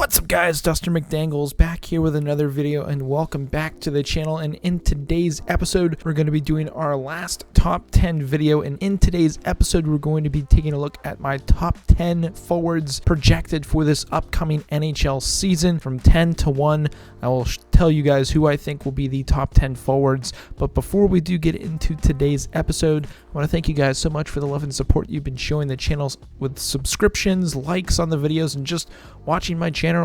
What's up guys, Duster McDangles back here with another video, and welcome back to the channel. And in today's episode we're going to be doing our last top 10 video, and in today's episode we're going to be taking a look at my top 10 forwards projected for this upcoming NHL season from 10 to 1. I will tell you guys who I think will be the top 10 forwards, but before we do get into today's episode, I want to thank you guys so much for the love and support you've been showing the channels with subscriptions, likes on the videos, and just watching my channel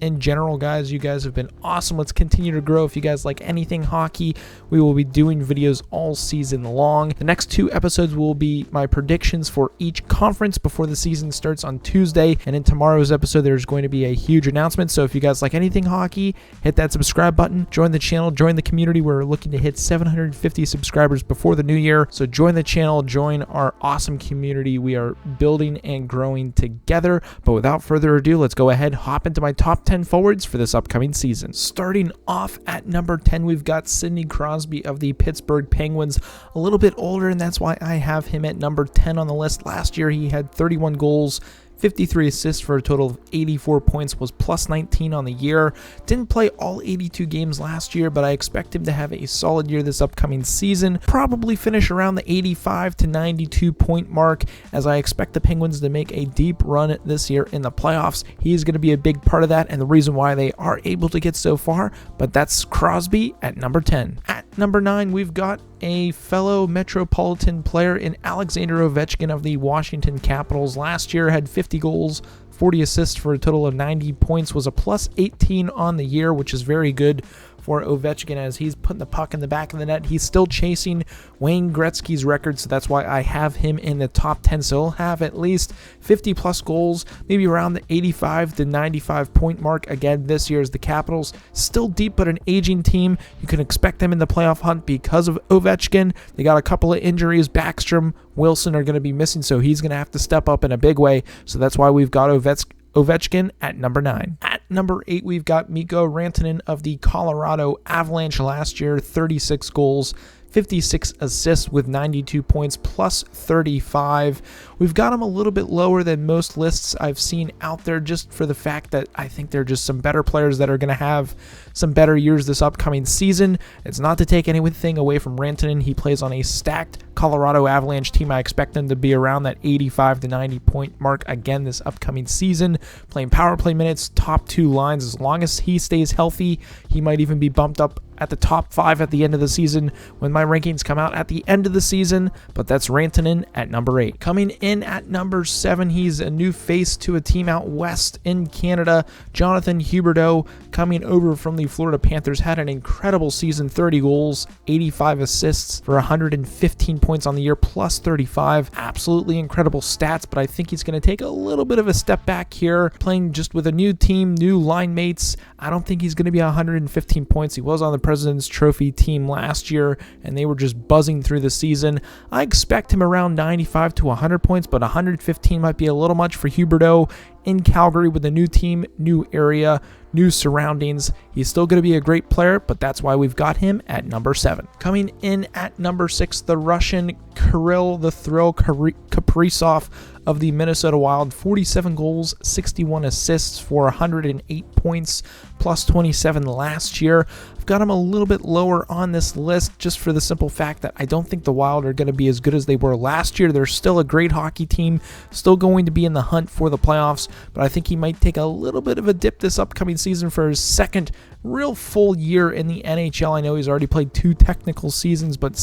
in general. Guys, you guys have been awesome. Let's continue to grow. If you guys like anything hockey, we will be doing videos all season long. The next two episodes will be my predictions for each conference before the season starts on Tuesday, and in tomorrow's episode there's going to be a huge announcement. So if you guys like anything hockey, hit that subscribe button, join the channel, join the community. We're looking to hit 750 subscribers before the new year, so join the channel, join our awesome community. We are building and growing together. But without further ado, let's go ahead, hop into my top 10 forwards for this upcoming season. Starting off at number 10, we've got Sidney Crosby of the Pittsburgh Penguins. A little bit older, and that's why I have him at number 10 on the list. Last year he had 31 goals, 53 assists for a total of 84 points, was plus 19 on the year. Didn't play all 82 games last year, but I expect him to have a solid year this upcoming season. Probably finish around the 85 to 92 point mark, as I expect the Penguins to make a deep run this year in the playoffs. He's going to be a big part of that and the reason why they are able to get so far, but that's Crosby at number 10. At number 9, we've got a fellow Metropolitan player in Alexander Ovechkin of the Washington Capitals. Last year had 50 goals, 40 assists for a total of 90 points, was a plus 18 on the year, which is very good for Ovechkin as he's putting the puck in the back of the net. He's still chasing Wayne Gretzky's record, so that's why I have him in the top 10. So he'll have at least 50 plus goals, maybe around the 85 to 95 point mark again this year as the Capitals. Still deep, but an aging team. You can expect them in the playoff hunt because of Ovechkin. They got a couple of injuries. Backstrom, Wilson are going to be missing, so he's going to have to step up in a big way. So that's why we've got Ovechkin at number 9. At number 8, we've got Mikko Rantanen of the Colorado Avalanche. Last year, 36 goals, 56 assists with 92 points, plus 35. We've got him a little bit lower than most lists I've seen out there, just for the fact that I think they're just some better players that are going to have some better years this upcoming season. It's not to take anything away from Rantanen. He plays on a stacked Colorado Avalanche team. I expect them to be around that 85 to 90 point mark again this upcoming season, playing power play minutes, top 2 lines. As long as he stays healthy, he might even be bumped up at the top 5 at the end of the season when my rankings come out at the end of the season. But that's Rantanen at number 8. Coming in at number 7, he's a new face to a team out west in Canada. Jonathan Huberdeau, coming over from the Florida Panthers, had an incredible season. 30 goals, 85 assists for 115 points on the year, plus 35. Absolutely incredible stats, but I think he's going to take a little bit of a step back here, playing just with a new team, new line mates. I don't think he's going to be 115 points. He was on the President's Trophy team last year, and they were just buzzing through the season. I expect him around 95 to 100 points, but 115 might be a little much for Huberdeau in Calgary with a new team, new area, new surroundings. He's still going to be a great player, but that's why we've got him at number 7. Coming in at number 6, the Russian Kirill the Thrill Kaprizov of the Minnesota Wild. 47 goals, 61 assists for 108 points, plus 27 last year. I've got him a little bit lower on this list just for the simple fact that I don't think the Wild are going to be as good as they were last year. They're still a great hockey team, still going to be in the hunt for the playoffs, but I think he might take a little bit of a dip this upcoming season for his second real full year in the NHL. I know he's already played 2 technical seasons, but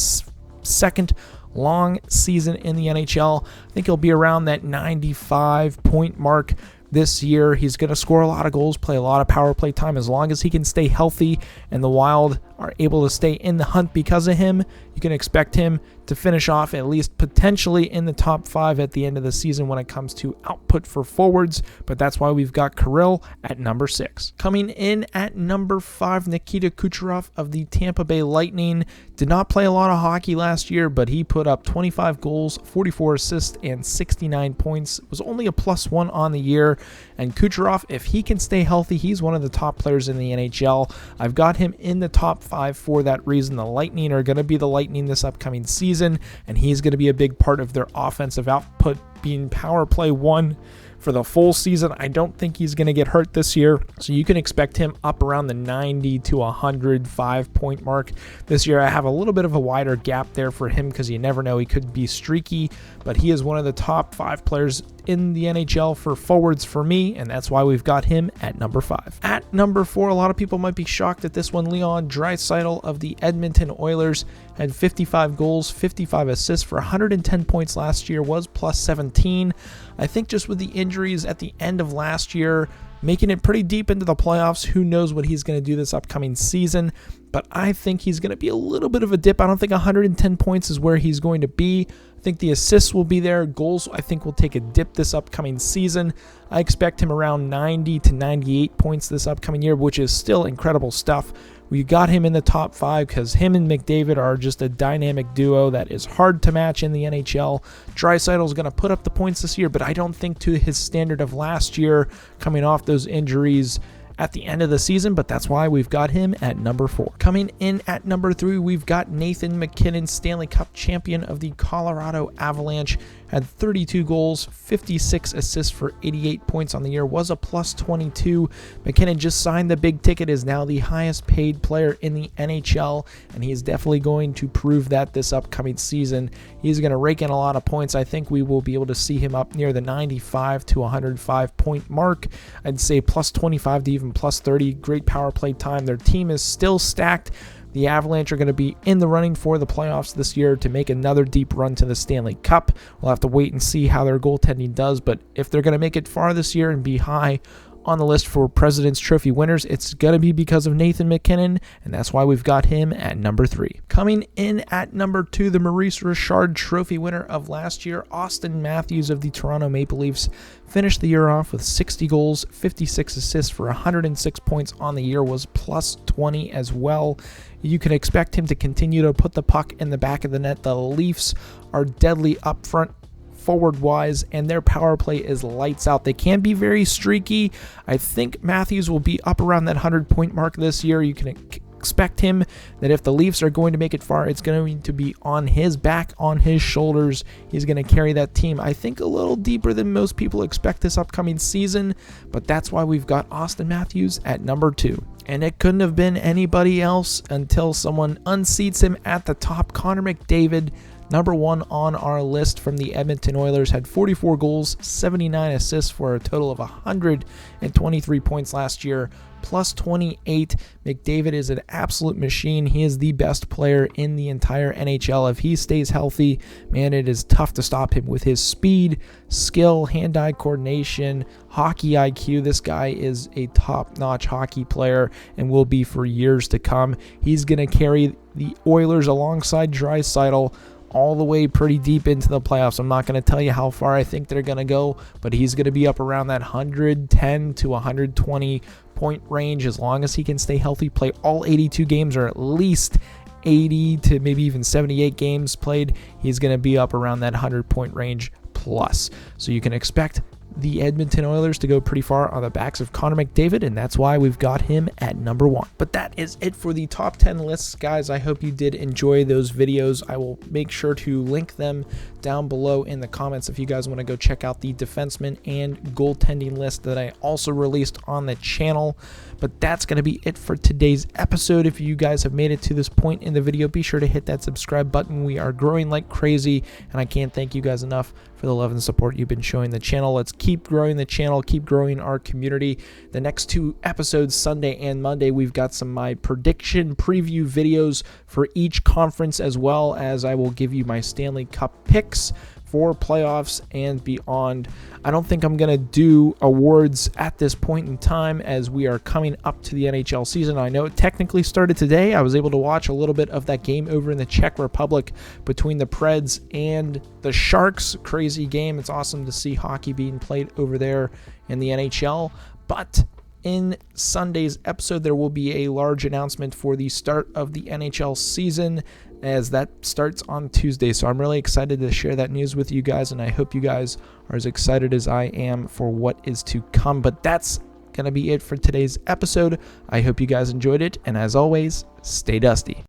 second long season in the NHL. I think he'll be around that 95 point mark this year. He's going to score a lot of goals, play a lot of power play time. As long as he can stay healthy and the Wild are able to stay in the hunt because of him, you can expect him to finish off at least potentially in the top 5 at the end of the season when it comes to output for forwards. But that's why we've got Kirill at number 6. Coming in at number 5, Nikita Kucherov of the Tampa Bay Lightning. Did not play a lot of hockey last year, but he put up 25 goals, 44 assists, and 69 points. It was only a +1 on the year. And Kucherov, if he can stay healthy, he's one of the top players in the NHL. I've got him in the top 5 for that reason. The Lightning are going to be the Lightning this upcoming season, and he's going to be a big part of their offensive output, being power play 1 for the full season. I don't think he's going to get hurt this year, so you can expect him up around the 90 to 105 point mark this year. I have a little bit of a wider gap there for him because you never know, he could be streaky, but he is one of the top 5 players in the NHL for forwards for me, and that's why we've got him at number 5. At number 4, a lot of people might be shocked at this one. Leon Draisaitl of the Edmonton Oilers had 55 goals, 55 assists for 110 points last year, was plus 17. I think just with the injuries at the end of last year, making it pretty deep into the playoffs, who knows what he's going to do this upcoming season, but I think he's going to be a little bit of a dip. I don't think 110 points is where he's going to be. I think the assists will be there. Goals, I think, will take a dip this upcoming season. I expect him around 90 to 98 points this upcoming year, which is still incredible stuff. We got him in the top 5 because him and McDavid are just a dynamic duo that is hard to match in the NHL. Draisaitl is going to put up the points this year, but I don't think to his standard of last year, coming off those injuries at the end of the season, but that's why we've got him at number 4. Coming in at number 3, we've got Nathan McKinnon, Stanley Cup champion of the Colorado Avalanche, had 32 goals, 56 assists for 88 points on the year, was a plus 22. McKinnon just signed the big ticket, is now the highest paid player in the NHL, and he's definitely going to prove that this upcoming season. He's going to rake in a lot of points. I think we will be able to see him up near the 95 to 105 point mark. I'd say plus 25 to even plus 30. Great power play time. Their team is still stacked. The Avalanche are going to be in the running for the playoffs this year to make another deep run to the Stanley Cup. We'll have to wait and see how their goaltending does, but if they're going to make it far this year and be high on the list for President's Trophy winners, it's going to be because of Nathan McKinnon, and that's why we've got him at number 3. Coming in at number 2, the Maurice Richard Trophy winner of last year, Auston Matthews of the Toronto Maple Leafs, finished the year off with 60 goals, 56 assists for 106 points on the year, was plus 20 as well. You can expect him to continue to put the puck in the back of the net. The Leafs are deadly up front forward-wise, and their power play is lights out. They can be very streaky. I think Matthews will be up around that 100-point mark this year. You can expect him that if the Leafs are going to make it far, it's going to be on his back, on his shoulders. He's going to carry that team, I think, a little deeper than most people expect this upcoming season, but that's why we've got Auston Matthews at number 2. And it couldn't have been anybody else until someone unseats him at the top. Conor McDavid, number 1 on our list from the Edmonton Oilers, had 44 goals, 79 assists for a total of 123 points last year, plus 28. McDavid is an absolute machine. He is the best player in the entire NHL. If he stays healthy, man, it is tough to stop him with his speed, skill, hand-eye coordination, hockey IQ. This guy is a top-notch hockey player and will be for years to come. He's going to carry the Oilers alongside Draisaitl all the way pretty deep into the playoffs. I'm not going to tell you how far I think they're going to go, but he's going to be up around that 110 to 120 point range as long as he can stay healthy, play all 82 games, or at least 80 to maybe even 78 games played. He's going to be up around that 100 point range plus. So you can expect the Edmonton Oilers to go pretty far on the backs of Conor McDavid, and that's why we've got him at number 1. But that is it for the top 10 lists, guys. I hope you did enjoy those videos. I will make sure to link them down below in the comments if you guys want to go check out the defenseman and goaltending list that I also released on the channel. But that's going to be it for today's episode. If you guys have made it to this point in the video, be sure to hit that subscribe button. We are growing like crazy, and I can't thank you guys enough for the love and support you've been showing the channel. Let's keep growing the channel, keep growing our community. The next 2 episodes, Sunday and Monday, we've got some my prediction preview videos for each conference, as well as I will give you my Stanley Cup picks for playoffs and beyond. I don't think I'm going to do awards at this point in time as we are coming up to the NHL season. I know it technically started today. I was able to watch a little bit of that game over in the Czech Republic between the Preds and the Sharks. Crazy game. It's awesome to see hockey being played over there in the NHL. But in Sunday's episode, there will be a large announcement for the start of the NHL season, as that starts on Tuesday. So I'm really excited to share that news with you guys, and I hope you guys are as excited as I am for what is to come. But that's going to be it for today's episode. I hope you guys enjoyed it, and as always, stay dusty.